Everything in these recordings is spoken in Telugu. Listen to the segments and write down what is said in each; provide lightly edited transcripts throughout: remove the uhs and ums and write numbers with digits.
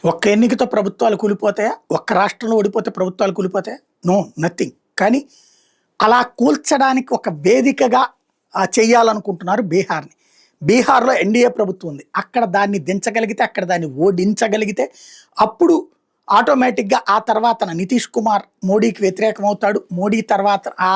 ఒక్క ఎన్నికతో ప్రభుత్వాలు కూలిపోతాయా? ఒక్క రాష్ట్రంలో ఓడిపోతే ప్రభుత్వాలు కూలిపోతాయా? No, nothing. కానీ అలా కూల్చడానికి ఒక వేదికగా చేయాలనుకుంటున్నారు బీహార్‌ని. బీహార్‌లో ఎన్డీఏ ప్రభుత్వం ఉంది. అక్కడ దాన్ని దించగలిగితే, అక్కడ దాన్ని ఓడించగలిగితే అప్పుడు ఆటోమేటిక్‌గా ఆ తర్వాతన నితీష్ కుమార్ మోడీకి వ్యతిరేకమవుతాడు. మోడీ తర్వాత ఆ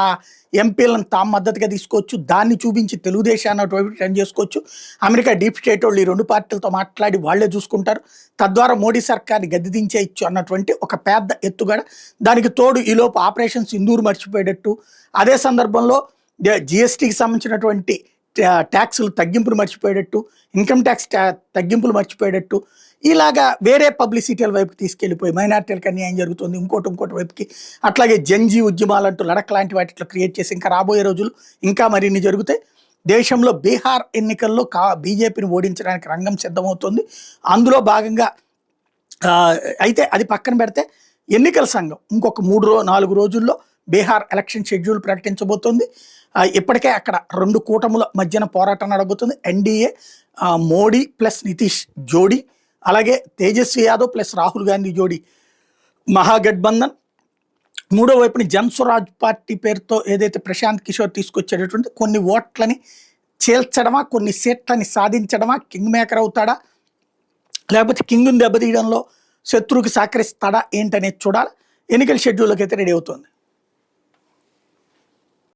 ఎంపీలను తాము మద్దతుగా తీసుకోవచ్చు. దాన్ని చూపించి తెలుగుదేశాన్ని అటువైపు టర్న్ చేసుకోవచ్చు. అమెరికా డీప్ స్టేట్ వాళ్ళు ఈ 2 పార్టీలతో మాట్లాడి వాళ్ళే చూసుకుంటారు. తద్వారా మోడీ సర్కార్‌ని గద్దె దించేయొచ్చు అన్నటువంటి ఒక పెద్ద ఎత్తుగడ. దానికి తోడు ఈలోపు ఆపరేషన్ సింధూర్ మర్చిపోయేటట్టు, అదే సందర్భంలో జీఎస్టీకి సంబంధించినటువంటి ట్యాక్సులు తగ్గింపులు మర్చిపోయేటట్టు, ఇన్కమ్ ట్యాక్స్ తగ్గింపులు మర్చిపోయేటట్టు, ఇలాగా వేరే పబ్లిసిటీల వైపుకి తీసుకెళ్ళిపోయి మైనార్టీలకు అన్యాయం జరుగుతుంది ఇంకోటి వైపుకి, అట్లాగే జంజీ ఉద్యమాలంటూ లడక్ లాంటి వాటిలో క్రియేట్ చేసి ఇంకా రాబోయే రోజులు ఇంకా మరిన్ని జరుగుతాయి. దేశంలో బీహార్ ఎన్నికల్లో బీజేపీని ఓడించడానికి రంగం సిద్ధమవుతుంది. అందులో భాగంగా అయితే అది పక్కన పెడితే ఎన్నికల సంఘం ఇంకొక 4 రోజుల్లో బీహార్ ఎలక్షన్ షెడ్యూల్ ప్రకటించబోతోంది. ఇప్పటికే అక్కడ 2 కూటముల మధ్యన పోరాటం నడబోతుంది. ఎన్డీఏ మోడీ ప్లస్ నితీష్ జోడీ, అలాగే తేజస్వి యాదవ్ ప్లస్ రాహుల్ గాంధీ జోడీ మహాగఠబంధన్. మూడో వైపుని జన్స్వరాజ్ పార్టీ పేరుతో ఏదైతే ప్రశాంత్ కిషోర్ తీసుకొచ్చేటటువంటి కొన్ని ఓట్లని చేల్చడమా, కొన్ని సీట్లని సాధించడమా, కింగ్ మేకర్ అవుతాడా, లేకపోతే కింగ్ని దెబ్బతీయడంలో శత్రువుకి సహకరిస్తాడా ఏంటనేది చూడాలి. ఎన్నికల షెడ్యూల్లోకి అయితే రెడీ అవుతుంది.